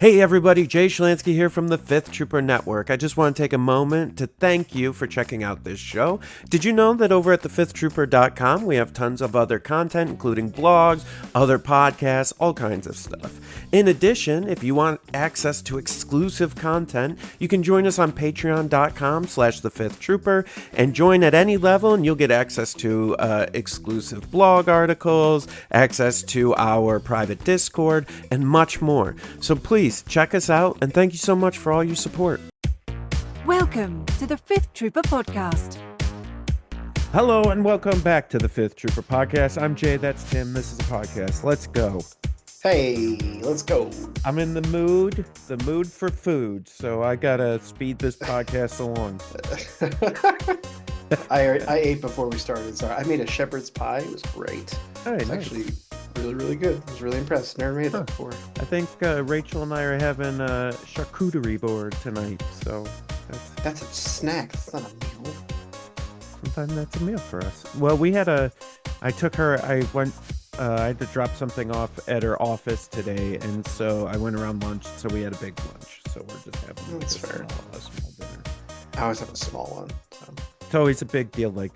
Hey everybody, Jay Schlansky here from the Fifth Trooper Network. I just want to take a moment to thank you for checking out this show. Did you know that over at thefifthtrooper.com we have tons of other content, including blogs, other podcasts, all kinds of stuff. In addition, if you want access to exclusive content, you can join us on patreon.com/thefifthtrooper and join at any level and you'll get access to exclusive blog articles, access to our private Discord, and much more. So please check us out, and thank you so much for all your support. Welcome to the Fifth Trooper Podcast. Hello, and welcome back to the Fifth Trooper Podcast. I'm Jay, that's Tim. This is a podcast. Let's go. Hey, let's go. I'm in the mood for food, so I gotta speed this podcast along. I ate before we started. Sorry, I made a shepherd's pie. It was great. Hey, It's nice. actually really, really good. I was really impressed. Never made that before. I think Rachel and I are having a charcuterie board tonight, so That's a snack. That's not a meal. sometimes that's a meal for us. Well, I had to drop something off at her office today, and so I went around lunch, so we had a big lunch. So we're just having That's a fair. small dinner. I always have a small one. So. It's always a big deal, like,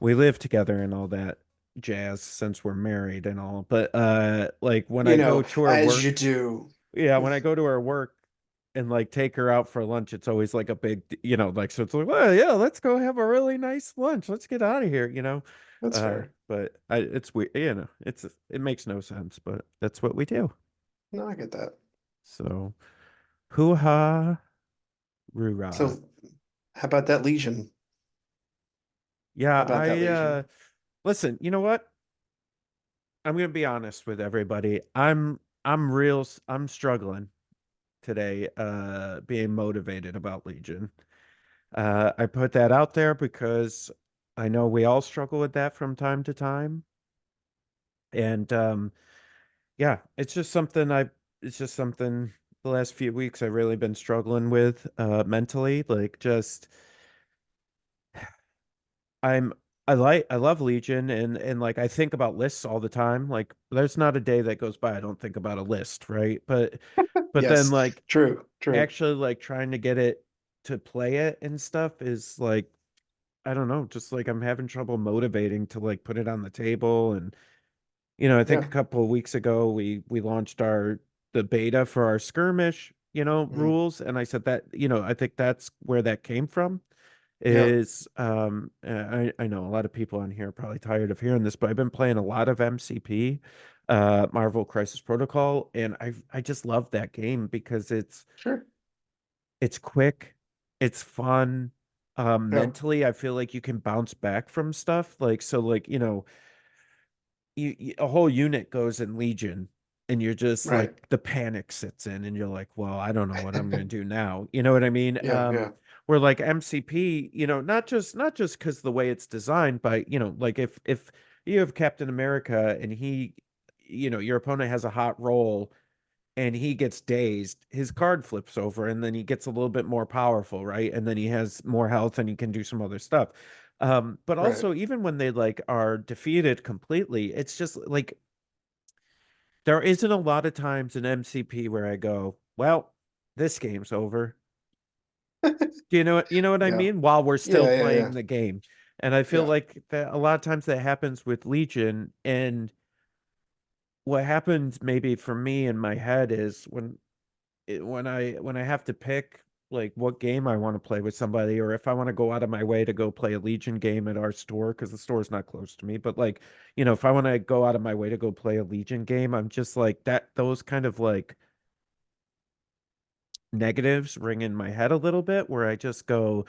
we live together and all that jazz since we're married and all, but like when I go to her as work, you do. yeah, when I go to her work and like take her out for lunch, it's always like a big, like, so it's like, well, yeah, let's go have a really nice lunch. Let's get out of here, That's fair. But it's weird, it makes no sense, but that's what we do. No, I get that. So, hoo-ha, roo-rah. So, how about that Legion? Yeah, How about that Legion? Listen, you know what? I'm gonna be honest with everybody. I'm struggling today, being motivated about Legion. I put that out there because I know we all struggle with that from time to time. And yeah, it's just something the last few weeks I've really been struggling with mentally. Like just I'm I love Legion and like I think about lists all the time. Like there's not a day that goes by I don't think about a list, right? But then Yes, like true. actually like trying to get it to play it and stuff is like I don't know, just like I'm having trouble motivating to like put it on the table. And I think Yeah. a couple of weeks ago we launched the beta for our skirmish, Mhm. rules, and I said that, I think that's where that came from. Yeah. Is I know a lot of people on here are probably tired of hearing this, but I've been playing a lot of MCP, Marvel Crisis Protocol, and I just love that game because Sure. it's quick, it's fun. Yeah. Mentally, I feel like you can bounce back from stuff. Like, so like, a whole unit goes in Legion and you're just Right. like the panic sits in and you're like, well, I don't know what I'm going to do now. You know what I mean? Yeah. Yeah. Where like MCP, not just because the way it's designed, but like if you have Captain America and your opponent has a hot roll and he gets dazed, his card flips over and then he gets a little bit more powerful, right? And then he has more health and he can do some other stuff. But Right. also even when they like are defeated completely, it's just like there isn't a lot of times in MCP where I go, well, this game's over. Do you know what I Yeah. mean? While we're still Yeah. Yeah. playing Yeah. the game. And I feel Yeah. like that a lot of times that happens with Legion. And what happens maybe for me in my head is when I have to pick like what game I want to play with somebody, or if I want to go out of my way to go play a Legion game at our store, because the store is not close to me, but like, if I want to go out of my way to go play a Legion game, I'm just like that, those kind of like negatives ring in my head a little bit where I go,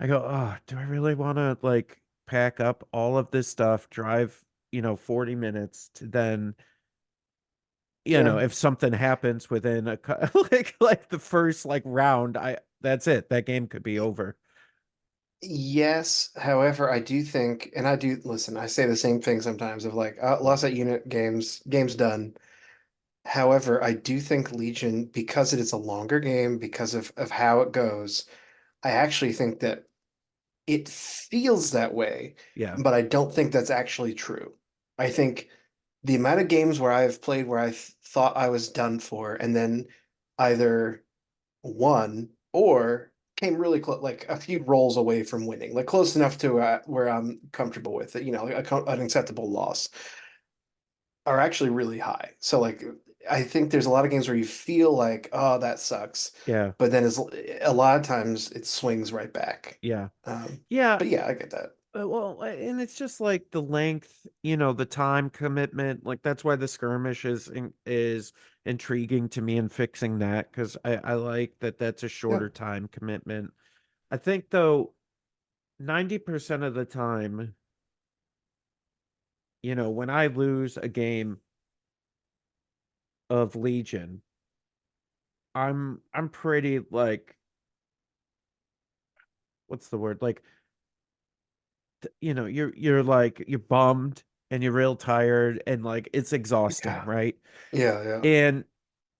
oh, do I really want to like pack up all of this stuff, drive, 40 minutes to then Yeah. if something happens within like the first like round, that's it. That game could be over. Yes, however, I do think, and I do listen, I say the same thing sometimes of like, lost at unit game's done. However, I do think Legion, because it is a longer game, because of how it goes, I actually think that it feels that way, Yeah. but I don't think that's actually true. I think the amount of games where I've played where thought I was done for, and then either won or came really close, like a few rolls away from winning, like close enough to where I'm comfortable with it, an acceptable loss, are actually really high. So like I think there's a lot of games where you feel like, oh, that sucks, Yeah. but then it's a lot of times it swings right back. Yeah. Um, Yeah. but yeah, I get that. Well, and it's just like the length, the time commitment. Like that's why the skirmish is intriguing to me, and fixing that, because I like that that's a Yeah. shorter time commitment. I think though, 90% of the time, when I lose a game of Legion, I'm pretty like, what's the word? Like, you're like, you're bummed and you're real tired, and like it's exhausting, Yeah. right? Yeah. Yeah. And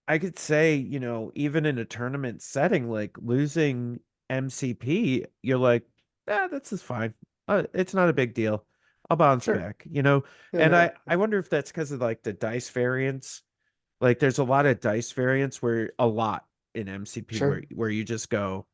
I could say, even in a tournament setting, like losing MCP, you're like, this is fine. It's not a big deal. I'll bounce Sure. back. Yeah. And Yeah. I wonder if that's because of like the dice variance. Like there's a lot of dice variance, where a lot in MCP where Sure. you just go,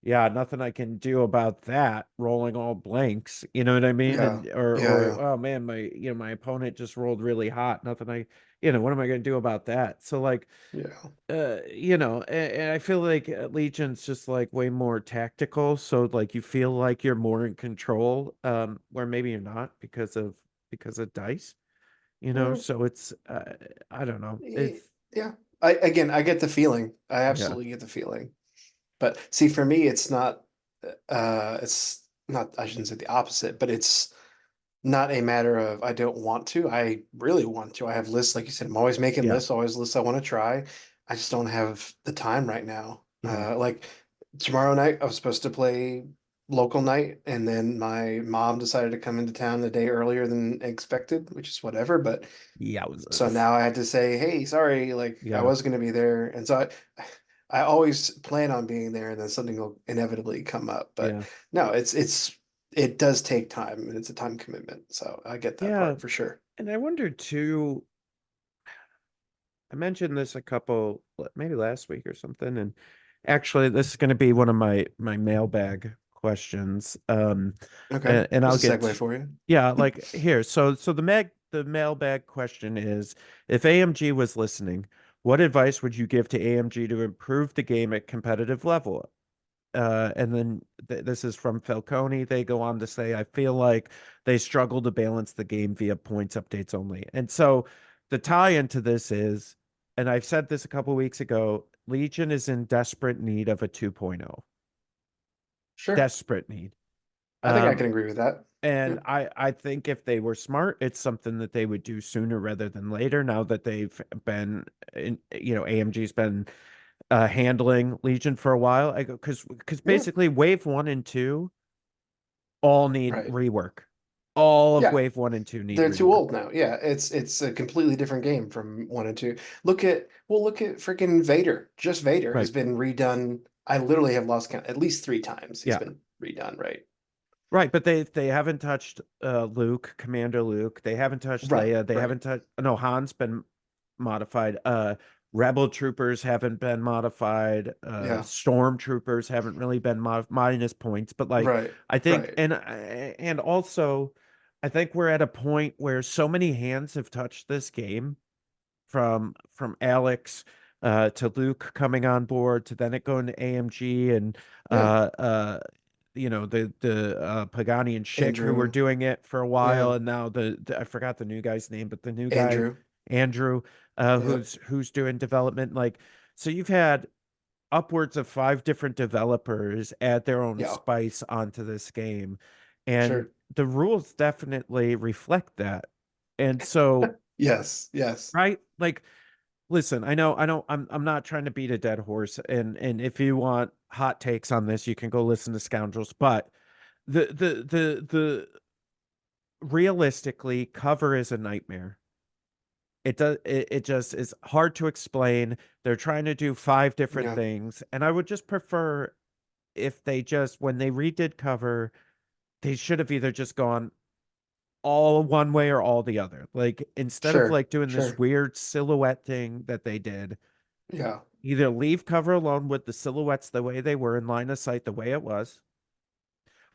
yeah, nothing I can do about that. Rolling all blanks, you know what I mean? Yeah. And or Yeah. or Yeah. oh man, my opponent just rolled really hot. Nothing what am I going to do about that? So like, Yeah. and I feel like Legion's just like way more tactical. So like you feel like you're more in control, where maybe you're not, because of dice. Well, So it's I don't know. eh, yeah. I get the feeling. I Yeah, absolutely get the feeling. But see, for me, it's not, I shouldn't say the opposite, but it's not a matter of I don't want to. I really want to. I have lists, like you said, I'm always making yeah, lists, always lists I want to try. I just don't have the time right now. yeah, Like tomorrow night, I was supposed to play local night, and then my mom decided to come into town a day earlier than expected, which is whatever. But yeah. so now I had to say, hey, sorry, like I Yeah, was going to be there. And so I always plan on being there, and then something will inevitably come up. But yeah, no, it does take time, and it's a time commitment. So I get that yeah. part for sure. And I wonder too. I mentioned this a couple, maybe last week or something, and actually, this is going to be one of my mailbag questions. Okay. And There's I'll a get segue for you. yeah, like here. So the mailbag question is: if AMG was listening, what advice would you give to AMG to improve the game at competitive level? And then this is from Falcone. They go on to say, I feel like they struggle to balance the game via points updates only. And so the tie into this is, and I've said this a couple weeks ago, Legion is in desperate need of a 2.0. Sure. Desperate need. I think I Um, can agree with that. Yeah. and I think if they were smart, it's something that they would do sooner rather than later. Now that they've been, AMG's been handling Legion for a while. I go, because Yeah. basically wave 1 and 2 all need Right. rework. All of Yeah. wave 1 and 2 need They're too rework. old now. Yeah, it's a completely different game from one and two. Look at freaking Vader. Just Vader Right. has been redone. I literally have lost count at least three times. He's Yeah. been redone, right? Right. But they haven't touched Luke, Commander Luke. They haven't touched Right, Leia. They right. haven't touched, no, Han's been modified. Rebel troopers haven't been modified. Yeah, Stormtroopers haven't really been minus points. But like, right, I think, right. and also, I think we're at a point where so many hands have touched this game, from Alex to Luke coming on board, to then it going to AMG, and Yeah, uh uh the Pagani and Schick, who were Andrew. doing it for a Yeah, while, and now I forgot the new guy's name, but the new guy, Andrew. Andrew, Yep. who's doing development. Like, so you've had upwards of 5 different developers add their own Yeah, spice onto this game, and sure. the rules definitely reflect that. And so, Yes, yes. right, like, listen, I know, I'm not trying to beat a dead horse, and if you want hot takes on this, you can go listen to Scoundrels, but the realistically, cover is a nightmare. It just is hard to explain. They're trying to do 5 different Yeah, things, and I would just prefer if they just, when they redid cover, they should have either just gone, all one way or all the other. Like instead of Sure, like doing this sure. weird silhouette thing that they did, Yeah. either leave cover alone with the silhouettes the way they were in line of sight the way it was,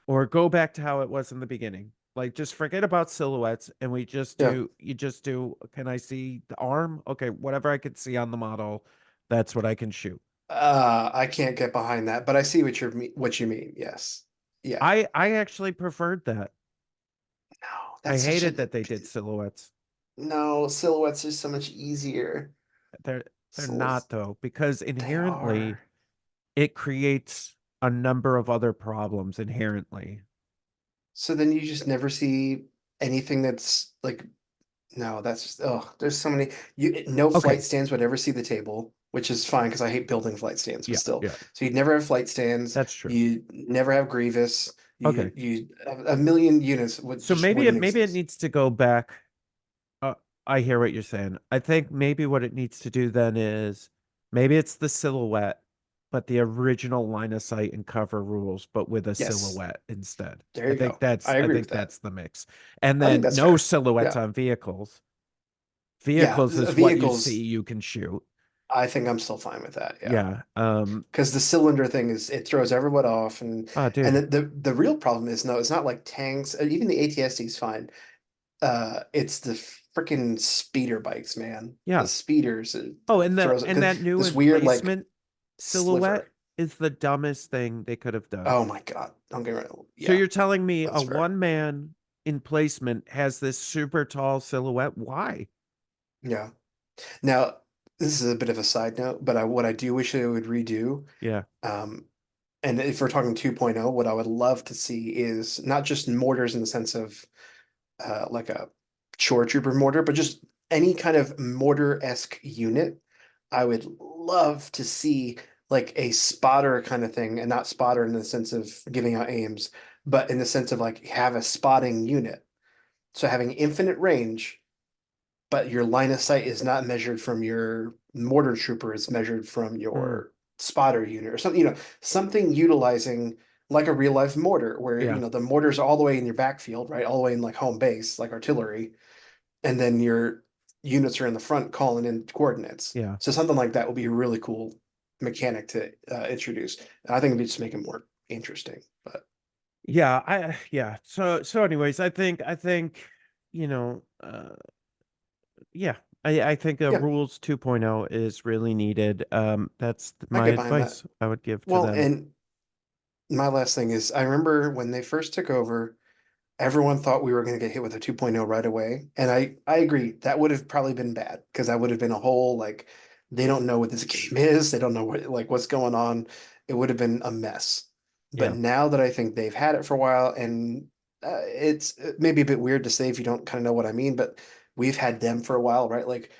or go back to how it was in the beginning. Like just forget about silhouettes and we just Yeah. do you just do can I see the arm? Okay, whatever I can see on the model, that's what I can shoot. I can't get behind that, but I see what you mean. Yes. Yeah. I actually preferred that. No, I that's such hated a that they did silhouettes. no, silhouettes are so much easier. They're they're Silhouettes, not though, because they inherently are. it creates a number of other problems inherently. So then you just never see anything that's like no, that's just oh, there's so many no flight Okay, stands would ever see the table, which is fine because I hate building flight stands, but yeah, still. yeah, So you'd never have flight stands, that's true. you never have Grievous, Okay. you a million units would So just maybe wouldn't it exist. needs to go back. Uh, I hear what you're saying. I think maybe what it needs to do then is maybe it's the silhouette, but the original line of sight and cover rules, but with a Yes, silhouette instead. there you go. I I agree with think that. that's the mix. And I think then that's no fair. silhouettes Yeah. on vehicles. Yeah, Vehicles is what you see vehicles, you can shoot. I think I'm still fine with that. Yeah. Yeah. Because the cylinder thing is it throws everyone off Oh and dude. the real problem is no, it's not like tanks, even the ATSD is fine. It's the freaking speeder bikes, man. The Yeah. speeders it Oh, throws it and because that new this weird like emplacement silhouette sliver. is the dumbest thing they could have done. Oh my God. Don't get me wrong. So Yeah, you're telling me a that's fair. one man emplacement has this super tall silhouette? Why? Yeah. Now, this is a bit of a side note, but what I do wish they would redo, Yeah. um, and if we're talking 2.0, what I would love to see is not just mortars in the sense of like a chore trooper mortar, but just any kind of mortar-esque unit. I would love to see like a spotter kind of thing, and not spotter in the sense of giving out aims, but in the sense of like have a spotting unit. So having infinite range, but your line of sight is not measured from your mortar trooper, it's measured from Hmm. your spotter unit or something, something utilizing like a real life mortar where, Yeah. the mortar's all the way in your backfield, right? All the way in like home base, like artillery, and then your units are in the front calling in coordinates. Yeah. So something like that would be a really cool mechanic to introduce. And I think it'd just make it more interesting. But Yeah. Yeah. So anyways, I think, you know, yeah. I think a yeah, rules 2.0 is really needed. That's I my get behind that. advice I would give to Well, them. and my last thing is I remember when they first took over, everyone thought we were going to get hit with a 2.0 right away. And I agree. That would have probably been bad because that would have been a whole like they don't know what this game is. They don't know what's going on. It would have been a mess. But Yeah. now that I think they've had it for a while and it's maybe a bit weird to say if you don't kind of know what I mean, but we've had them for a while, right? Like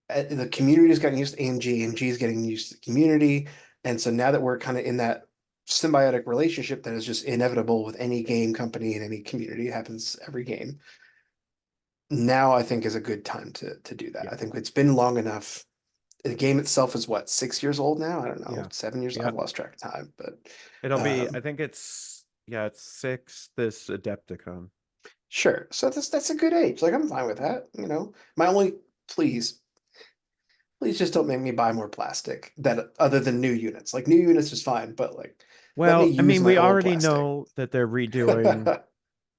the community's gotten used to AMG, AMG is getting used to the community. And so now that we're kind of in that symbiotic relationship that is just inevitable with any game company and any community, it happens every game. Now I think is a good time to do that. Yeah. I think it's been long enough. The game itself is what, 6 years old now? I don't know, Yeah. 7 years. Yeah. I've lost track of time, but It'll be, I um, think it's, yeah, it's 6 this Adepticon. sure. So that's a good age. Like I'm fine with that. My only please, please just don't make me buy more plastic that other than new units. Like new units is fine, but like let me Well, I use mean, my we old already plastic. know that they're redoing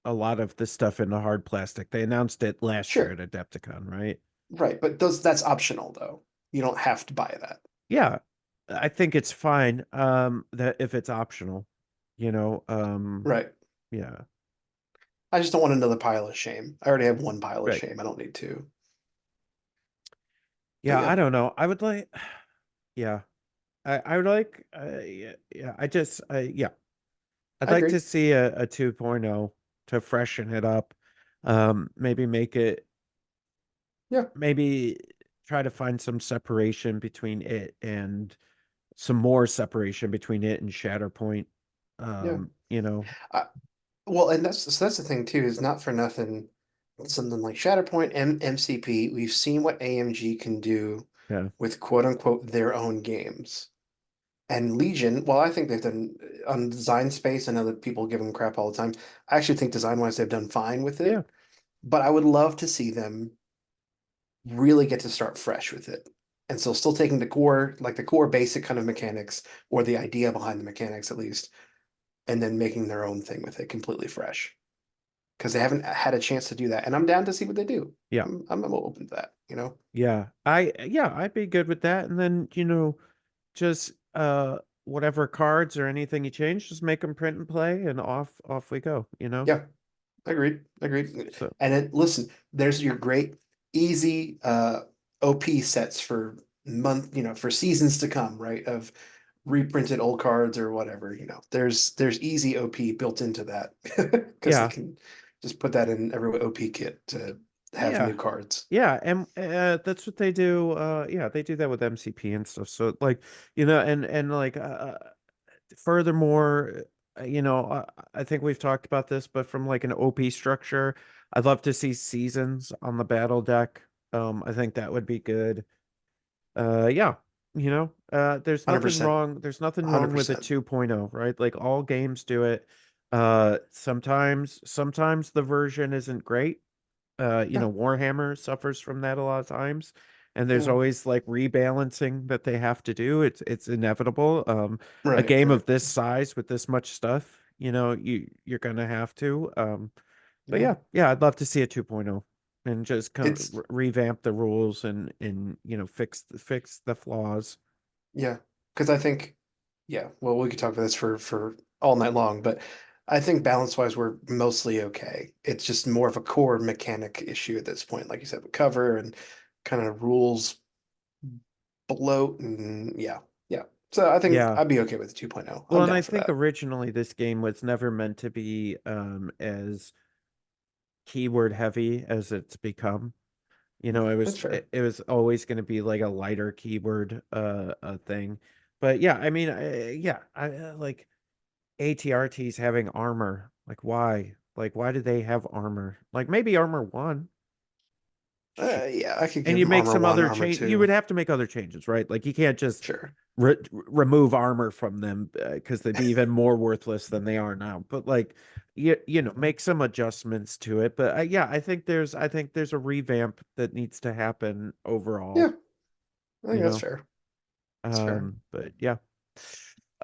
a lot of the stuff in the hard plastic. They announced it last year at Sure. Adepticon, right? Right, but that's optional though. You don't have to buy that. Yeah. I think it's fine that if it's optional, Right. yeah. I just don't want another pile of shame. I already have one pile of Right. shame. I don't need two. But Yeah, I yeah, don't know. I would like yeah. I would like yeah, yeah, yeah. I'd I like agree. to see a 2.0 to freshen it up. Maybe make it Yeah, maybe try to find some separation between it and some more separation between it and Shatterpoint. yeah. You know, I, well, and that's the thing too, is not for nothing. Something like Shatterpoint and MCP, we've seen what AMG can do yeah. with quote unquote their own games. And Legion, well, I think they've done on design space. I know that people give them crap all the time. I actually think design wise they've done fine with Yeah. it. but I would love to see them really get to start fresh with it. And so still taking the core, like the core basic kind of mechanics, or the idea behind the mechanics at least, and then making their own thing with it completely fresh. Because they haven't had a chance to do that. And I'm down to see what they do. Yeah. I'm open to that, you know? Yeah. I'd be good with that. And then, just whatever cards or anything you change, just make them print and play and off we go, Yeah, agreed. Agreed. So And then listen, there's your great easy OP sets for for seasons to come, right? Of reprinted old cards or whatever, There's easy OP built into that because they yeah. can just put that in every OP kit to have Yeah. new cards. Yeah, and that's what they do. Yeah, they do that with MCP and stuff. So like, and like furthermore, I think we've talked about this, but from like an OP structure, I'd love to see seasons on the battle deck. I think that would be good. Yeah, Hundred percent, there's nothing hundred wrong with a percent. 2.0, right? Like all games do it. Sometimes the version isn't great. Yeah, Warhammer suffers from that a lot of times, and there's yeah. always like rebalancing that they have to do. It's inevitable. A Right, game right. of this size with this much stuff, you're gonna have to. But Yeah. yeah, I'd love to see a 2.0 and just kind of It's revamp the rules and fix the flaws. Yeah, because I think, yeah, well, we could talk about this for all night long, but I think balance wise, we're mostly okay. It's just more of a core mechanic issue at this point, like you said, with cover and kind of rules bloat and yeah, yeah. So I think Yeah. I'd be okay with 2.0. Well, I'm and I down for think that. originally this game was never meant to be as keyword heavy as it's become. It That's was fair. it was always going to be like a lighter keyword thing. But yeah, I mean, I like ATRTs having armor. Like why? Like why do they have armor? Like maybe armor 1. Yeah, I could And give you him make armor some one, other armor change. You would two. have to make other changes, right? Like you can't just Sure. remove armor from them because they'd be even more worthless than they are now. But like make some adjustments to it. But yeah, I think there's a revamp that needs to happen overall. Yeah, I think You that's know, fair. That's fair. but yeah.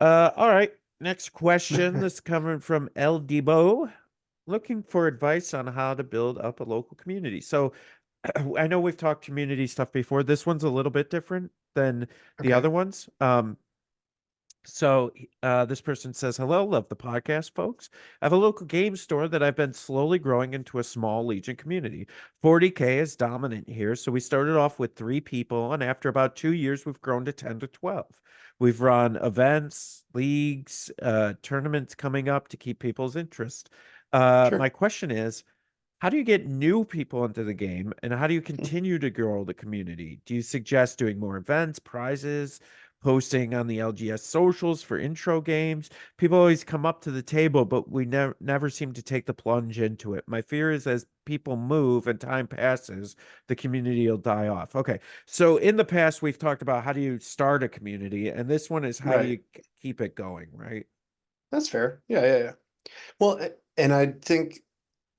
All right. Next question. This is coming from El Debo, looking for advice on how to build up a local community. So I know we've talked community stuff before. This one's a little bit different than the Okay, other ones. So this person says, "Hello, love the podcast, folks. I have a local game store that I've been slowly growing into a small Legion community. 40K is dominant here, so we started off with 3 people, and after about 2 years, we've grown to 10 to 12. We've run events, leagues, tournaments coming up to keep people's interest. My sure. question is, how do you get new people into the game, and how do you continue to grow the community? Do you suggest doing more events, prizes, posting on the LGS socials for intro games? People always come up to the table, but we never seem to take the plunge into it. My fear is as people move and time passes, the community will die off. Okay, so in the past, we've talked about how do you start a community, and this one is how do Right. you keep it going, right? That's fair. Yeah, yeah, yeah. Well, and I think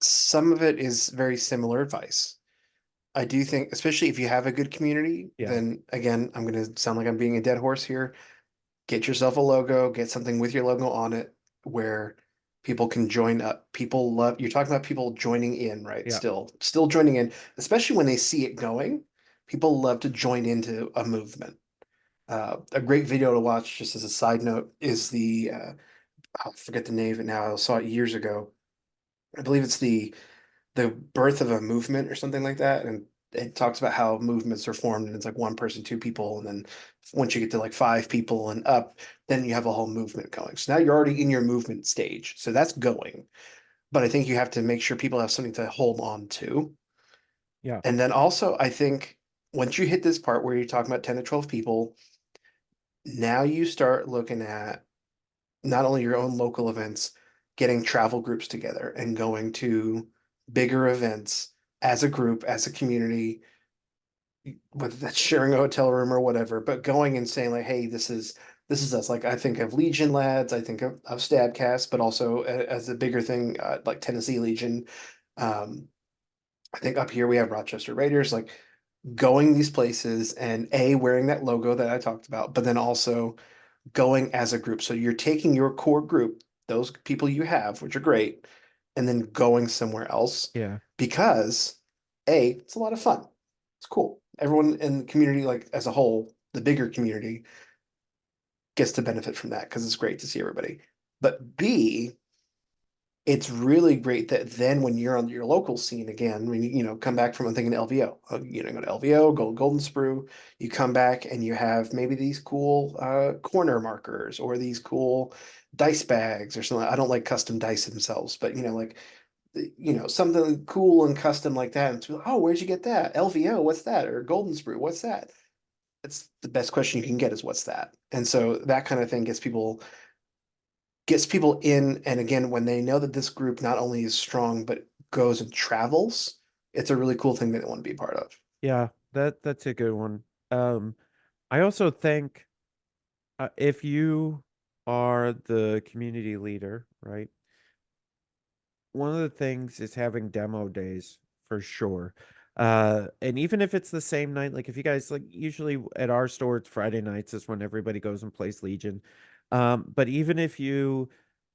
some of it is very similar advice. I do think, especially if you have a good community, Yeah, then again, I'm going to sound like I'm being a dead horse here. Get yourself a logo, get something with your logo on it where people can join up. People love, you're talking about people joining in, right? yeah, Still joining in, especially when they see it going. People love to join into a movement. A great video to watch, just as a side note, is I forget the name of it now. I saw it years ago. I believe it's the birth of a movement or something like that. And it talks about how movements are formed and it's like one person, 2 people. And then once you get to like 5 people and up, then you have a whole movement going. So now you're already in your movement stage. So that's going. But I think you have to make sure people have something to hold on to. yeah, And then also, I think once you hit this part where you're talking about 10 to 12 people, now you start looking at not only your own local events, getting travel groups together and going to bigger events as a group, as a community, whether that's sharing a hotel room or whatever, but going and saying like, hey, this is us. Like I think of Legion lads, I think of Stabcast, but also as a bigger thing, like Tennessee Legion. Um, I think up here we have Rochester Raiders, like going these places and wearing that logo that I talked about, but then also going as a group. So you're taking your core group, those people you have, which are great, and then going somewhere else Yeah. because it's a lot of fun. It's cool. Everyone in the community, like as a whole, the bigger community gets to benefit from that because it's great to see everybody. But B, it's really great that then when you're on your local scene again, when you come back from, I'm thinking LVO, go to LVO, go to Golden Sprue, you come back and you have maybe these cool corner markers or these cool dice bags or something. I don't like custom dice themselves, but like something cool and custom like that. And it's like, oh, where'd you get that? LVO, what's that? Or Golden Sprue, what's that? It's the best question you can get is what's that? And so that kind of thing gets people in. And again, when they know that this group not only is strong but goes and travels, it's a really cool thing that they want to be a part of. Yeah, that's a good one. I also think if you are the community leader, right? One of the things is having demo days for sure. And even if it's the same night, like if you guys like usually at our store, it's Friday nights is when everybody goes and plays Legion. But even if you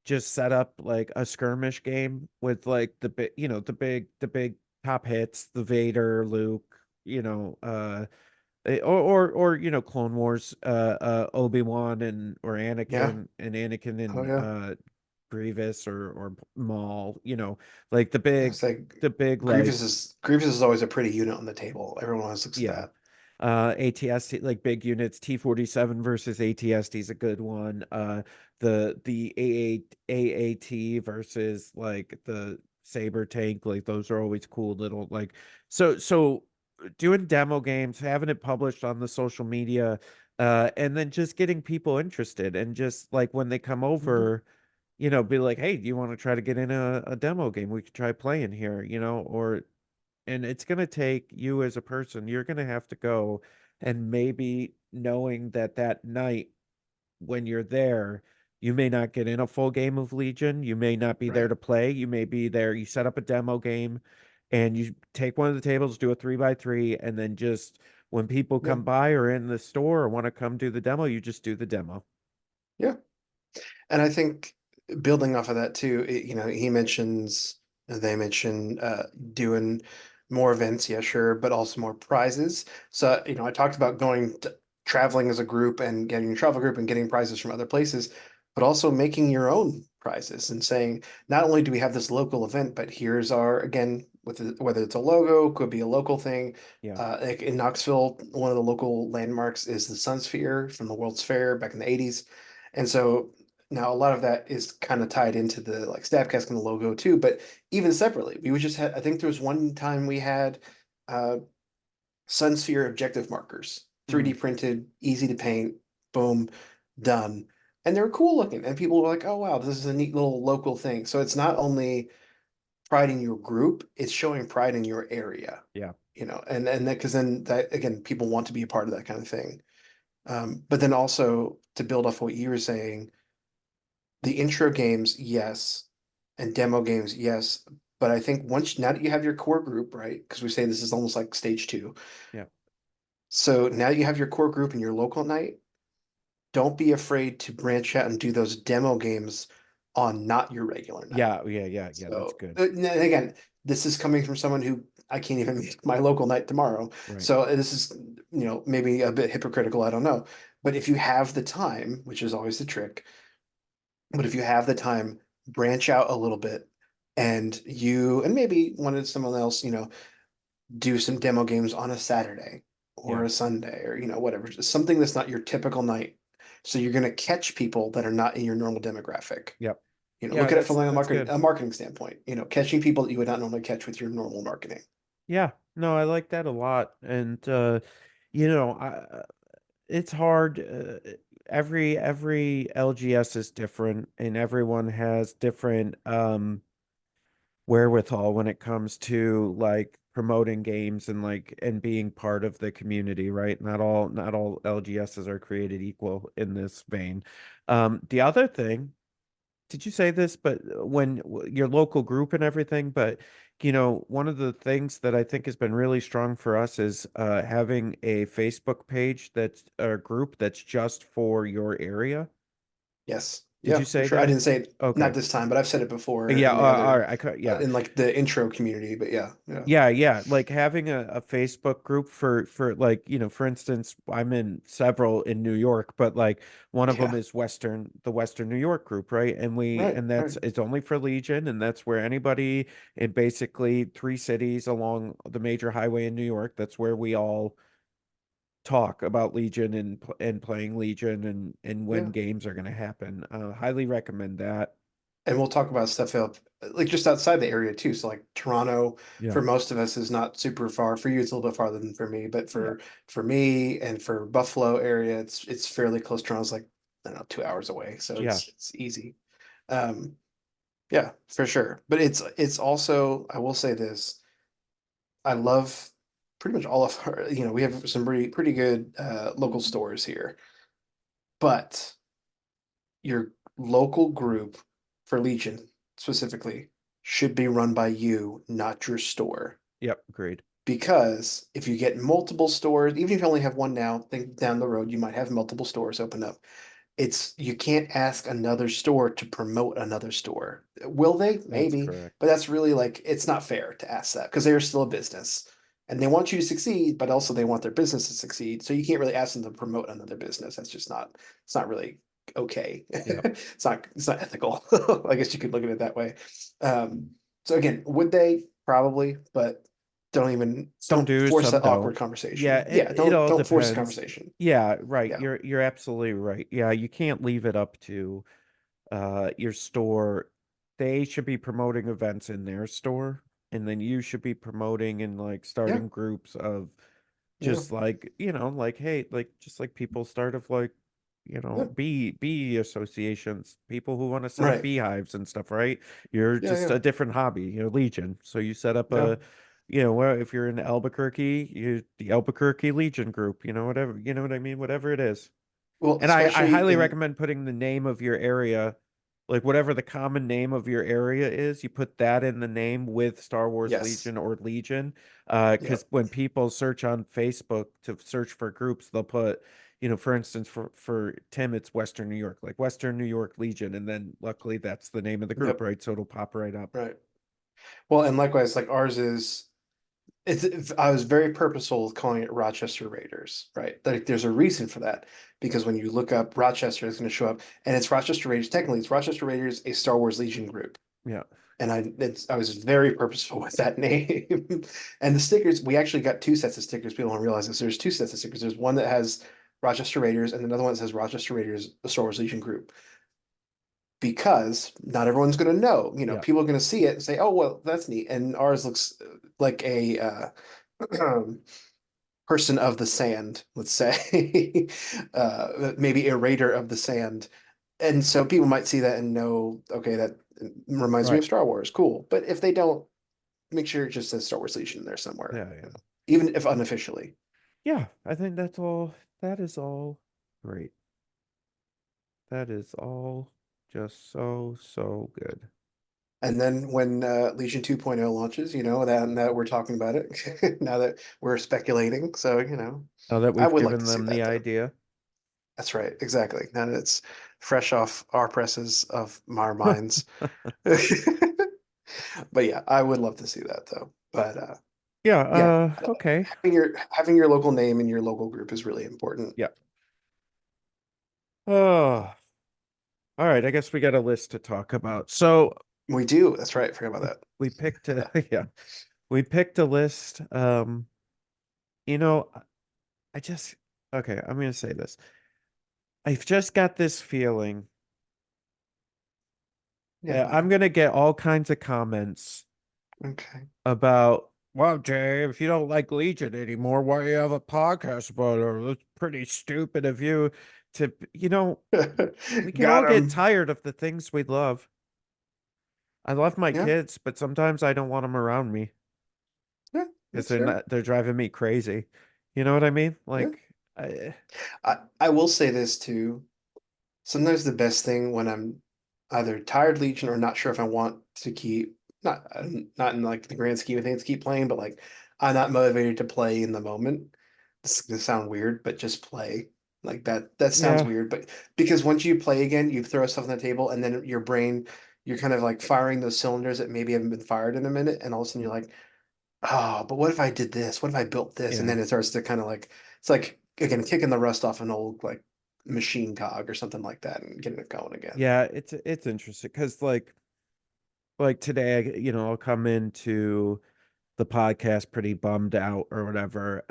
just set up like a skirmish game with like the big, the big top hits, the Vader, Luke, or Clone Wars, Obi-Wan and or Yeah. Anakin Oh and yeah. Grievous or Maul, like It's like the big like Grievous is always a pretty unit on the table. Everyone always looks at yeah. that. ATST, like big units, T-47 versus ATST is a good one. The AAT versus like the Saber tank, like those are always cool little like so doing demo games, having it published on the social media, and then just getting people interested and just like when they come Mhm. over, be like, hey, do you want to try to get in a demo game? We could try playing here, or and it's going to take you as a person, you're going to have to go and maybe knowing that that night when you're there, you may not get in a full game of Legion. You may not be there Right. to play. You may be there. You set up a demo game and you take one of the tables, do a 3x3, and then just when people Yeah. come by or in the store or want to come do the demo, you just do the demo. Yeah. And I think building off of that too, he mentions, they mention doing more events, yeah, sure, but also more prizes. So, I talked about traveling as a group and getting a travel group and getting prizes from other places, but also making your own prizes and saying, not only do we have this local event, but here's our, again, whether it's a logo, could be a local thing. Yeah. Like in Knoxville, one of the local landmarks is the Sun Sphere from the World's Fair back in the 80s. And so now a lot of that is kind of tied into the like Stabcast and the logo too, but even separately, we would just had I think there was one time we had uh Sunsphere objective markers, Hmm. 3D printed, easy to paint, boom, done. And they're cool looking. And people were like, oh wow, this is a neat little local thing. So it's not only pride in your group, it's showing pride in your area, Yeah. and that because then that again, people want to be a part of that kind of thing. But then also to build off what you were saying, the intro games, yes, and demo games, yes. But I think now that you have your core group, right? Because we say this is almost like stage two. Yeah. So now you have your core group and your local night. Don't be afraid to branch out and do those demo games on not your regular night. Yeah. Yeah. Yeah. Yeah. That's So good. and again, this is coming from someone who I can't even make my local night tomorrow. Right. So this is, maybe a bit hypocritical, I don't know. But if you have the time, which is always the trick, but if you have the time, branch out a little bit and maybe wanted someone else, do some demo games on a Saturday or Yeah. a Sunday or, whatever. Just something that's not your typical night. So you're going to catch people that are not in your normal demographic. Yep. Look Yeah. at it from That's good. a marketing standpoint, catching people that you would not normally catch with your normal marketing. Yeah, no, I like that a lot. And I it's hard every LGS is different and everyone has different wherewithal when it comes to like promoting games and like and being part of the community, right? Not all LGSs are created equal in this vein. The other thing, did you say this, but when your local group and everything, but one of the things that I think has been really strong for us is having a Facebook page that's a group that's just for your area. Yes. Did Yeah, you for say sure. I that? didn't say it not Okay. this time, but I've said it before Yeah, in the all other right. Yeah. in like the intro community, but yeah, yeah. Yeah, yeah, like having a Facebook group for like, for instance, I'm in several in New York, but like one of them Yeah. is the Western New York group, right? And Right, that's right. it's only for Legion, and that's where anybody in basically three cities along the major highway in New York, that's where we all talk about Legion and playing Legion and when Yeah. games are going to happen. Highly recommend that. And we'll talk about stuff up like just outside the area too. So like Toronto Yeah. for most of us is not super far. For you, it's a little bit farther than for me, but Yeah. for me and for Buffalo area, it's fairly close. Toronto's like, I don't know, 2 hours away. So Yeah. it's easy. Um, yeah, for sure. But it's also, I will say this, I love pretty much all of our, we have some pretty good local stores here, but your local group for Legion specifically should be run by you, not your store. Yep, agreed. Because if you get multiple stores, even if you only have one now, think down the road you might have multiple stores open up. You can't ask another store to promote another store. Will they? That's Maybe, correct. but that's really like it's not fair to ask that because they're still a business and they want you to succeed, but also they want their business to succeed. So you can't really ask them to promote another business. That's just not it's not really okay. Yep. It's not ethical. I guess you could look at it that way. Um, so again, would they? Probably, but Some don't do, force some that awkward don't. Yeah, conversation. Yeah, it don't all don't force the depends. conversation. Yeah, right. Yeah. You're absolutely right. Yeah, you can't leave it up to your store. They should be promoting events in their store, and then you should be promoting and like Yeah. starting groups of Yeah. just like, like hey, like just like people start of like, Yeah. bee associations, people who want to set up Right. beehives and stuff, right? You're Yeah, just yeah. a different hobby, Legion. So you set up Yeah. well, if you're in Albuquerque, the Albuquerque Legion group, whatever, you know what I mean? Whatever it is. Well, And I especially highly in recommend putting the name of your area, like whatever the common name of your area is, you put that in the name with Star Wars yes. Legion or Legion. Because Yep. when people search on Facebook to search for groups, they'll put, for instance, for Tim, it's Western New York, like Western New York Legion, and then luckily that's the name of the group, Yep. right? So it'll pop right up. Right. Well, and likewise, like ours is I was very purposeful with calling it Rochester Raiders, right? Like there's a reason for that. Because when you look up Rochester, it's going to show up and it's Rochester Raiders. Technically, it's Rochester Raiders, a Star Wars Legion group. Yeah. And I was very purposeful with that name. And the stickers, we actually got two sets of stickers. People don't realize this. There's two sets of stickers. There's one that has Rochester Raiders and another one that says Rochester Raiders, a Star Wars Legion group. Because not everyone's going to know. Yeah. People are going to see it and say, "Oh, well, that's neat." And ours looks like a person of the sand, let's say, maybe a raider of the sand. And so people might see that and know, okay, that reminds me Right. of Star Wars. Cool. But if they don't, make sure it just says Star Wars Legion there somewhere, Yeah. Yeah. even if unofficially. Yeah. I think that's all. That is all great. That is all just so good. And then when Legion 2.0 launches, that we're talking about it, now that we're speculating. So, Now that I we've would like to given see them the that though. idea. That's right. Exactly. Now that it's fresh off our presses of our minds. But yeah, I would love to see that though. But Yeah, yeah, okay. having your local name in your local group is really important. Yeah. Oh, all right. I guess we got a list to talk about. So We do. That's right. Forgot about that. we picked Yeah. yeah, we picked a list. You know, I just okay, I'm gonna say this. I've just got this feeling Yeah, that I'm buddy. gonna get all kinds of comments Okay. about, well, Jay, if you don't like Legion anymore, why do you have a podcast about it? It's pretty stupid of you to, we can all Got get him. tired of the things we love. I love my Yeah. kids, but sometimes I don't want them around me Yeah. because That's fair. they're driving me crazy. You know what I mean? Yeah. Like, I, I will say this too. Sometimes the best thing when I'm either tired Legion or not sure if I want to keep not in like the grand scheme of things, keep playing, but like I'm not motivated to play in the moment. This is gonna sound weird, but just play. Like that sounds Yeah. weird, but because once you play again, you throw stuff on the table, and then your brain, you're kind of like firing those cylinders that maybe haven't been fired in a minute, and all of a sudden you're like, oh, but what if I did this? What if I built this? And Yeah. then it starts to kind of like it's like again kicking the rust off an old like machine cog or something like that and getting it going again. Yeah, it's interesting because like today, I'll come into the podcast pretty bummed out or whatever.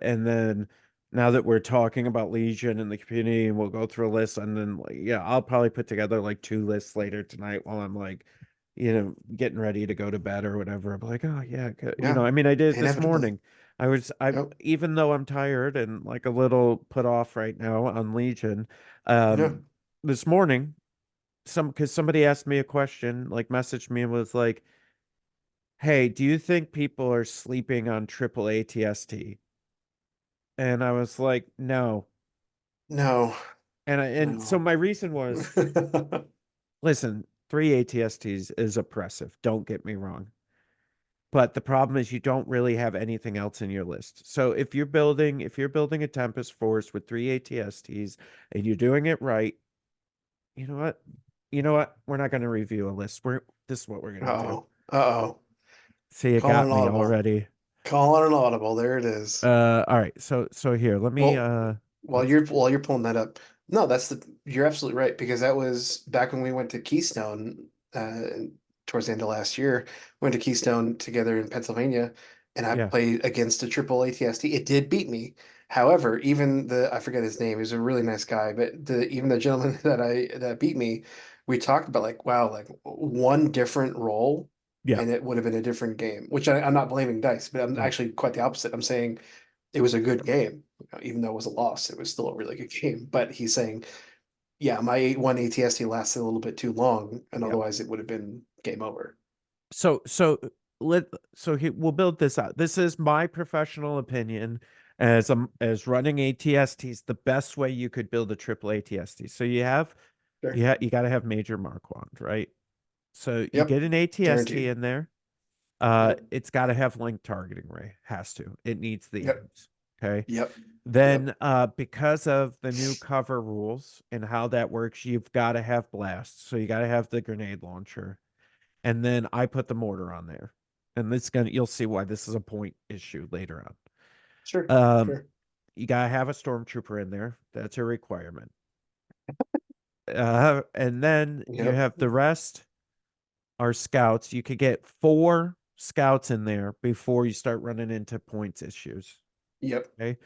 And then now that we're talking about Legion and the community, and we'll go through a list, and then like, yeah, I'll probably put together like 2 lists later tonight while I'm like, getting ready to go to bed or whatever. I'm like, oh yeah, Yeah, I mean, I did it this inevitably. morning. I Yep. even though I'm tired and like a little put off right now on Legion, Yeah. this morning, because somebody asked me a question, like messaged me and was like, hey, do you think people are sleeping on triple ATST? And I was like, no. No. And so No. my reason was, listen, 3 ATSTs is oppressive. Don't get me wrong. But the problem is you don't really have anything else in your list. So if you're building a Tempest Force with 3 ATSTs and you're doing it right, you know what? You know what? We're not going to review a list. This is what we're going to do. Uh-oh. Uh-oh. See, it Calling got an me audible. already. Calling an audible. There it is. All right. So here, let me Well, what's while you're pulling that up, no, you're absolutely right because that was back when we went to Keystone towards the end of last year. Went to Keystone together in Pennsylvania, and I yeah. played against a triple ATST. It did beat me. However, even the I forget his name. He was a really nice guy, but the even the gentleman that beat me, we talked about like wow, like one different role, Yeah. and it would have been a different game. Which I'm not blaming dice, but I'm Right. actually quite the opposite. I'm saying it was a good game. Even though it was a loss, it was still a really good game. But he's saying, yeah, my one ATST lasted a little bit too long, and Yeah. otherwise it would have been game over. So let we'll build this out. This is my professional opinion as running ATSTs, the best way you could build a triple ATST. So Sure. you got to have Major Marquand, right? So you Yep. get an ATST Guaranteed. in there. Yep. It's got to have link targeting ray. Has to. It needs the Yep. aims. Okay. Yep. Yep. Then because of the new cover rules and how that works, you've got to have blast. So you got to have the grenade launcher. And then I put the mortar on there. And you'll see why this is a point issue later Sure. on. Sure. You gotta have a stormtrooper in there. That's a requirement. And then you Yep. have the rest are scouts. You could get 4 scouts in there before you start running into points issues. Yep. Okay.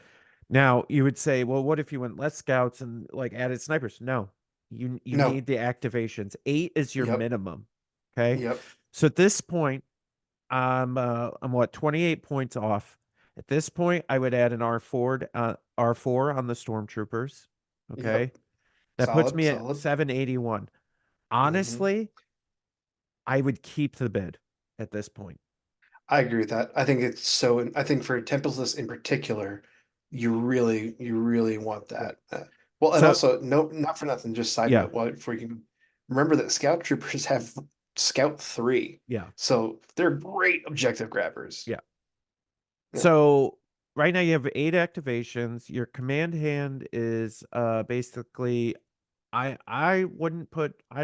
Now you would say, well, what if you went less scouts and like added snipers? No, you No. need the activations. 8 is your Yep. minimum. Okay. Yep. So at this point, I'm what 28 points off. At this point, I would add an R4 on the stormtroopers. Yep. Okay. That puts Solid. me at Solid. 781. Hmm. Honestly, I would keep the bid at this point. I agree with that. I think it's so. I think for Tempest in particular, you really want Yeah. that. Well, and So also, no, not for nothing. Just side yeah, note, while before you can remember that Scout Troopers have Scout 3, yeah, so they're great objective grabbers. yeah. Yeah, So right now you have 8 activations. Your command hand is basically I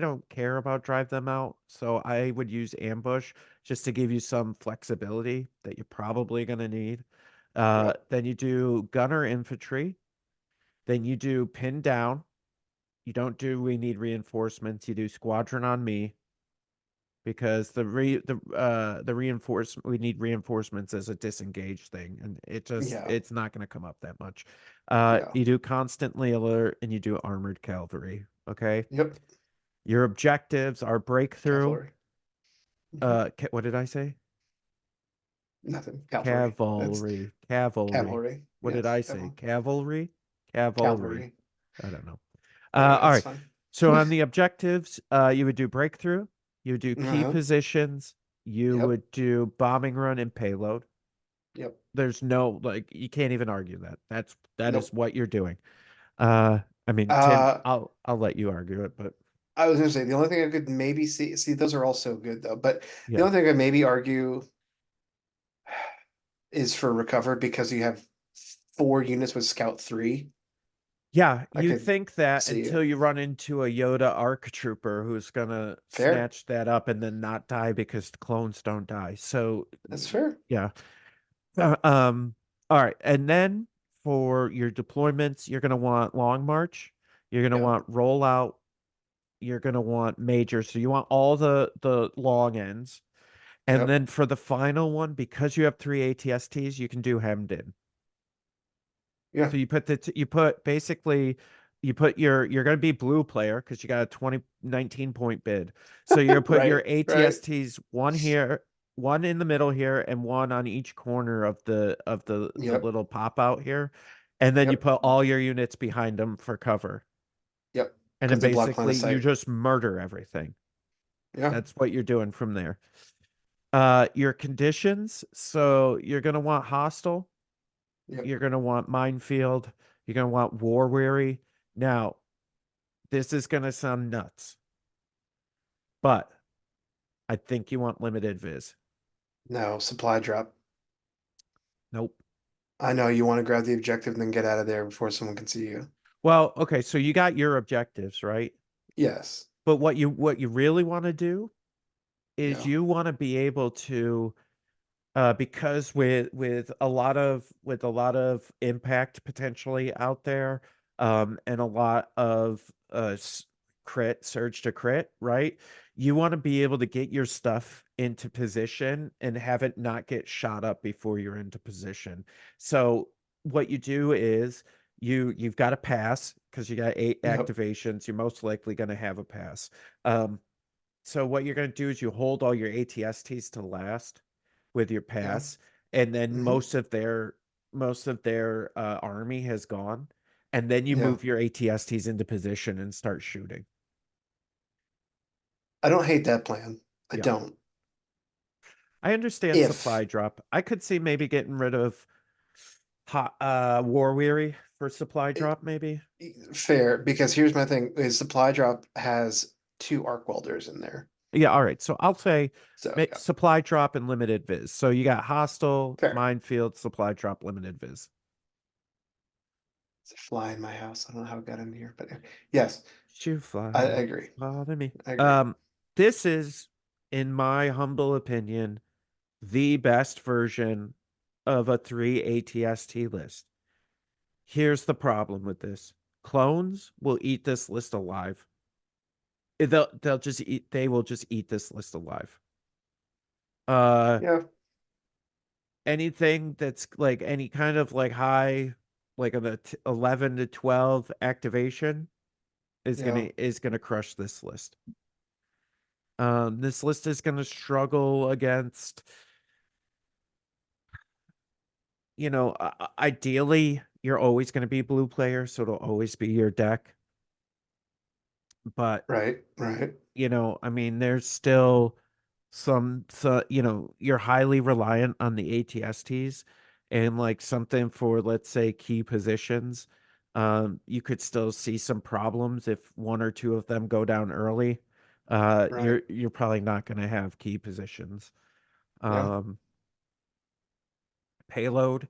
don't care about drive them out, so I would use ambush just to give you some flexibility that you're probably gonna need. yeah, Then you do gunner infantry, then you do pin down. You don't do we need reinforcements, you do squadron on me because the reinforcement we need reinforcements as a disengaged thing, and yeah, it's not gonna come up that much. yeah. You do constantly alert and you do armored cavalry. Okay. Yep, Your objectives are breakthrough. cavalry. Mhm. What did I say? Nothing. Cavalry. That's Cavalry. Cavalry. cavalry. What did Yes, I say? Cavalry? Cavalry. cavalry. I don't know. All That's right. fine. So on the objectives, you would do breakthrough, you would do key Uh-huh. positions, you Yep. would do bombing run and payload. Yep. There's no like you can't even argue that. That is Nope. what you're doing. Uh I mean, Tim, Uh, I'll let you argue it, but I was gonna say the only thing I could maybe see those are all so good though, but the Yeah. only thing I maybe argue is for recovered because you have 4 units with Scout 3. Yeah, I you could think that see until it. you run into a Yoda ARC trooper who's gonna Fair. snatch that up and then not die because the clones don't die. So That's fair. yeah. Uh, um, all right. And then for your deployments, you're gonna want Long March, you're gonna Yep. want rollout, you're gonna want major. So you want all the long ends. And Yep. then for the final one, because you have 3 ATSTs, you can do hemmed in. Yeah. So you put you put basically you put you're going to be blue player because you got a 2019 point bid. So you're put your Right. Right. ATSTs one here, one in the middle here, and one on each corner of the Yep. little pop out here, and then you Yep. put all your units behind them for cover, Yep. and then Because they block line basically of you sight. just murder everything. Yeah. That's what you're doing from there. Your conditions. So you're going to want hostile. Yep. You're going to want minefield. You're going to want war weary. Now, this is going to sound nuts, but I think you want limited viz. No, supply drop. Nope. I know you want to grab the objective and then get out of there before someone can see you. Well, okay, so you got your objectives, right? Yes. But what you really want to do is Yeah. you want to be able to because with a lot of impact potentially out there, and a lot of crit surge to crit, right? You want to be able to get your stuff into position and have it not get shot up before you're into position. So what you do is you've got a pass because you got 8 Yep. activations. You're most likely going to have a pass. So what you're going to do is you hold all your ATSTs to last with your Yeah. pass, and then Hmm. most of their army has gone, and then you Yeah. move your ATSTs into position and start shooting. I don't hate that plan. I Yeah, don't. I understand If supply drop. I could see maybe getting rid of war weary for supply drop, maybe. fair, because here's my thing: is supply drop has 2 arc welders in there. Yeah, all right. So I'll say So yeah, supply drop and limited viz. So you got hostile, fair. minefield, supply drop, limited viz. It's a fly in my house. I don't know how it got in here, but yes, You I fly, agree. bother me. I agree. This is, in my humble opinion, the best version of a 3 ATST list. Here's the problem with this. Clones will eat this list alive. They will just eat this list alive. Uh Yeah. Anything that's like any kind of like high, like an 11 to 12 activation Yeah. is gonna crush this list. This list is gonna struggle against, ideally you're always going to be blue player, so it'll always be your deck. But Right. Right. I mean, there's still so you're highly reliant on the ATSTs, and like something for, let's say, key positions. You could still see some problems if one or two of them go down early. Right. You're probably not going to have key positions. Yeah. Um, Payload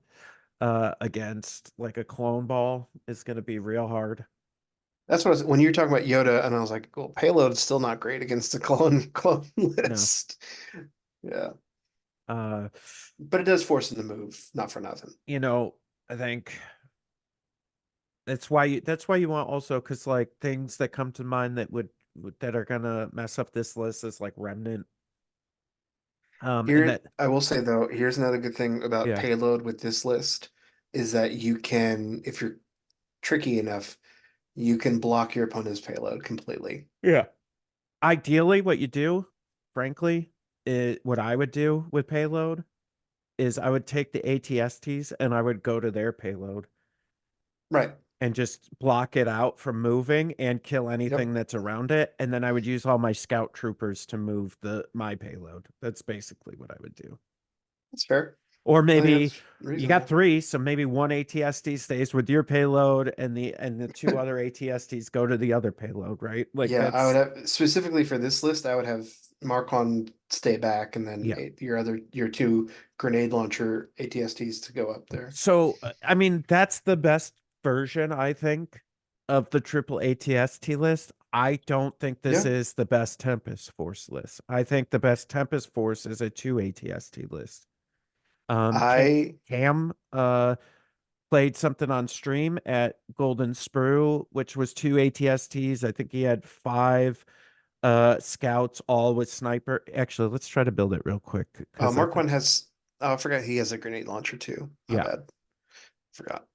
against like a clone ball is going to be real hard. That's what I was, when you were talking about Yoda, and I was like, well, payload is still not great against the clone No. list. Yeah. Uh, But it does force him to move, not for nothing. I think that's why you want also, because like things that come to mind that are gonna mess up this list is like Remnant. And Here, that I will say though, here's another good thing about yeah. payload with this list is that you can, if you're tricky enough, you can block your opponent's payload completely. Yeah. Ideally, what you do, frankly, what I would do with payload is I would take the ATSTs and I would go to their payload Right. and just block it out from moving and kill anything Yep. that's around it. And then I would use all my scout troopers to move my payload. That's basically what I would do. That's fair. Or I think maybe that's you got reasonable. three, so maybe one ATST stays with your payload and the two other ATSTs go to the other payload, right? Like Yeah, I would that's have specifically for this list, I would have Marquand stay back and then yeah. your two grenade launcher ATSTs to go up there. So I mean that's the best version, I think, of the triple ATST list. I don't think this Yeah. is the best Tempest Force list. I think the best Tempest Force is a two ATST list. I Cam played something on stream at Golden Sprue, which was two ATSTs. I think he had five scouts, all with sniper. Actually, let's try to build it real quick because I think Marquand has oh, I forgot he has a grenade launcher too. My yeah. bad. Forgot.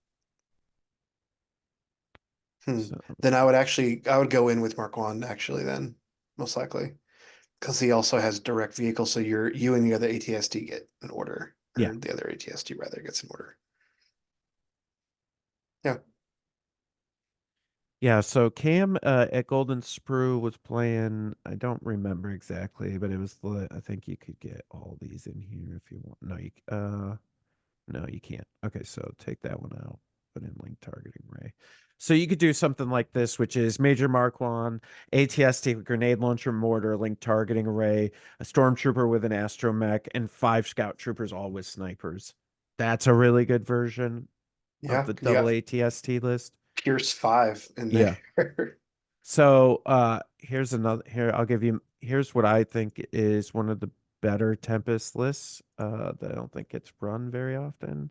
So Then I would go in with Marquand actually then, most likely. Because he also has direct vehicle, so you and the other ATST get an order. yeah. Or the other ATST rather gets an order. Yeah. Yeah, so Cam at Golden Sprue was playing, I don't remember exactly, but it was I think you could get all these in here if you want. No, you can't. Okay, so take that one out. Put in link targeting array. So you could do something like this, which is Major Mark 1, ATST with grenade launcher mortar, link targeting array, a stormtrooper with an astromech, and 5 scout troopers all with snipers. That's a really good version of Yeah. the You double got ATST list. Pierce 5 in Yeah. there. So here's another I'll give you here's what I think is one of the better Tempest lists that I don't think gets run very often.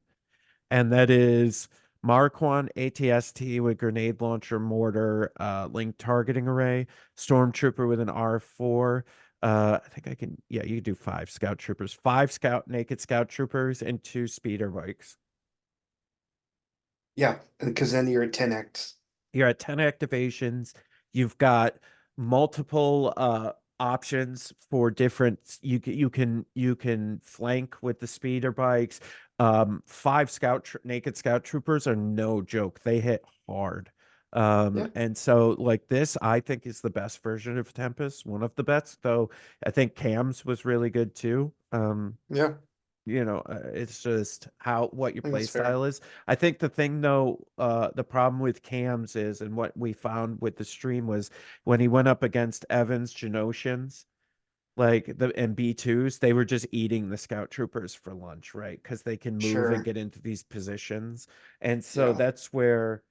And that is Marquand ATST with grenade launcher mortar, link targeting array, stormtrooper with an R4. I think I can yeah, you can do 5 scout troopers, 5 naked scout troopers, and 2 speeder bikes. Yeah, because then you're at 10x. You're at 10 activations. You've got multiple options for different you can flank with the speeder bikes. 5 naked scout troopers are no joke. They hit hard. Yeah. And so like this I think is the best version of Tempest, one of the best, though I think Cam's was really good too. Yeah, It's just how what your I think play that's fair. style is. I think the thing though, the problem with Cams is, and what we found with the stream was when he went up against Evans Genosians, like the and B2s, they were just eating the scout troopers for lunch, right? Because they can move and Sure. get into these positions. And so Yeah. that's where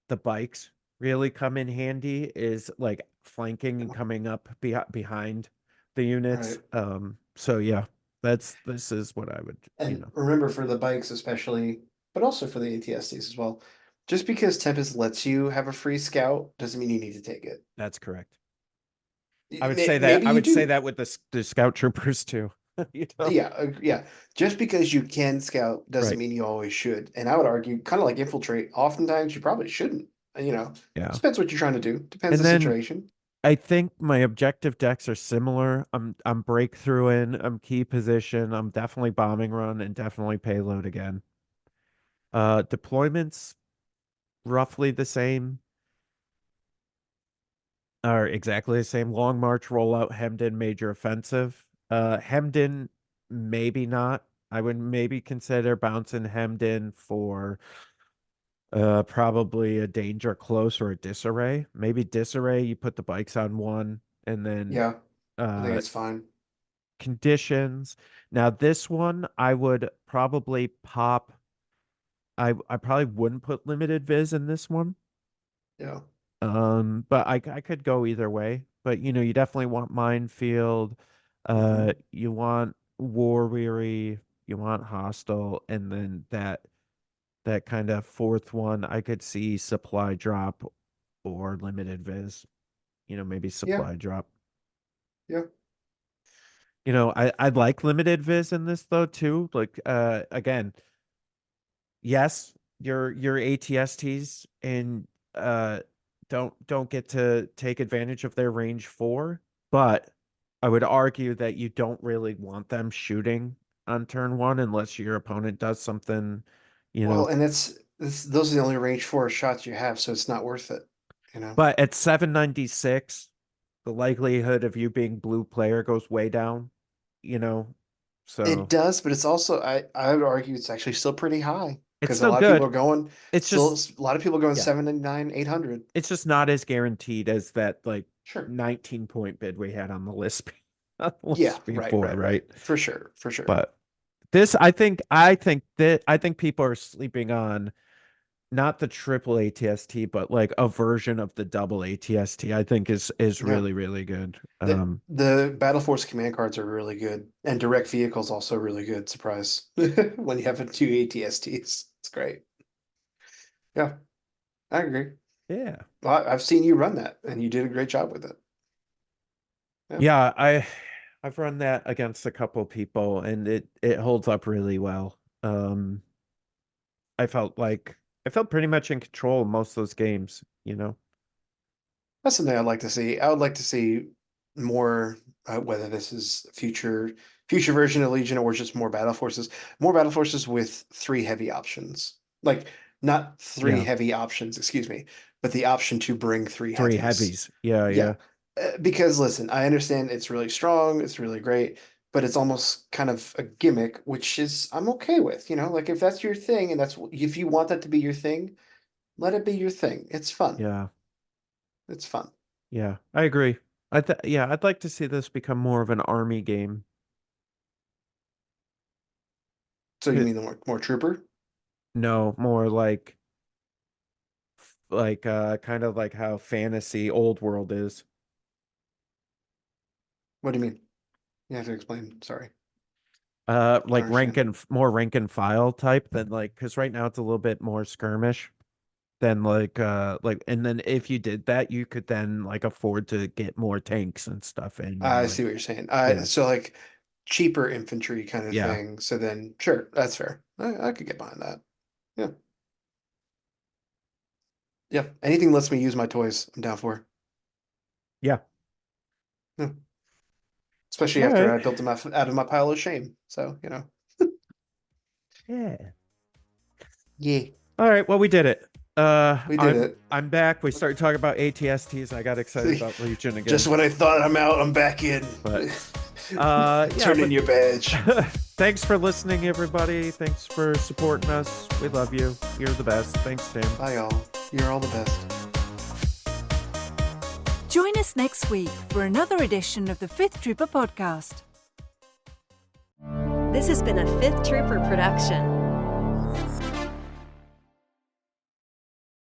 the bikes really come in handy, is like flanking and coming up behind the units. Right. So yeah, this is what I would, And remember for the bikes especially, but also for the ATSTs as well, just because Tempest lets you have a free scout doesn't mean you need to take it. that's correct. Maybe I you would say do. that with the scout troopers too. You know? Yeah, yeah. Just because you can scout doesn't Right. mean you always should. And I would argue, kind of like infiltrate, oftentimes you probably shouldn't. Yeah. Depends what you're trying to do. Depends And the then situation. I think my objective decks are similar. I'm breakthrough in, I'm key position, I'm definitely bombing run, and definitely payload again. Deployments roughly the same. Are exactly the same. Long march, rollout, Hemden, major offensive. Hemden, maybe not. I would maybe consider bouncing Hemden for probably a danger close or a disarray. Maybe disarray, you put the bikes on one, and then Yeah, I think uh it's fine. conditions. Now this one I would probably pop. I probably wouldn't put limited viz in this one. Yeah. But I could go either way. But you definitely want minefield, Hmm. you want war weary, you want hostile, and then that kind of fourth one I could see supply drop or limited viz. Maybe Yeah. supply drop. Yeah. I'd like limited viz in this though too. Like again, yes, your ATSTs and uh don't get to take advantage of their range 4, but I would argue that you don't really want them shooting on turn 1 unless your opponent does something, you Well, know. and those are the only range 4 shots you have, so it's not worth it, you know? But at 796, the likelihood of you being blue player goes way down. you know. So It does, but it's also I would argue it's actually still pretty high it's because a still lot of people good. are going It's still just a lot of people are going yeah, 799, 800. it's just not as guaranteed as that like Sure. 19-point bid we had on the list, on the Yeah, list right, before, right, right. right? For sure, for sure. But this, I think people are sleeping on not the triple ATST, but like a version of the double ATST. I think is Yeah. really really good. The Battle Force command cards are really good, and direct vehicles also really good. Surprise when you have two ATSTs, it's great. Yeah, I agree. Yeah, Well, I've seen you run that, and you did a great job with it. Yeah. yeah. I've run that against a couple people, and it holds up really well. I felt pretty much in control of most of those games. You know. That's something I'd like to see. I would like to see more, whether this is future version of Legion or just more battle forces with three heavy options. Like not three Yeah. heavy options, excuse me, but the option to bring three Three heavies. heavies. Yeah, Yeah. yeah. Because listen, I understand it's really strong, it's really great, but it's almost kind of a gimmick, which is I'm okay with, like if that's your thing and if you want that to be your thing, let it be your thing. It's fun. Yeah. It's fun. Yeah. I agree. Yeah, I'd like to see this become more of an army game. So you C- mean the more trooper? No, more like kind of like how fantasy old world is. What do you mean? You have to explain. Sorry. I Like don't understand. more rank and file type than like because right now it's a little bit more skirmish than like and then if you did that you could then like afford to get more tanks and stuff in and I like see what you're saying. yeah, So like cheaper infantry kind of yeah, thing. So then, sure, that's fair. I could get behind that. Yeah. Yeah. Anything lets me use my toys, I'm down for. yeah. Yeah. Especially All after right. I built them out of my pile of shame. So, Yeah. yeah, All right, well we did it. we did I'm it. I'm back. We started talking about ATSTs. I got excited about Legion again. Just when I thought I'm out, I'm back in. But yeah, Turn in but your badge. thanks for listening, everybody. Thanks for supporting us. We love you. You're the best. Thanks, Tim. Bye, y'all. You're all the best. Join us next week for another edition of the Fifth Trooper podcast. This has been a Fifth Trooper production.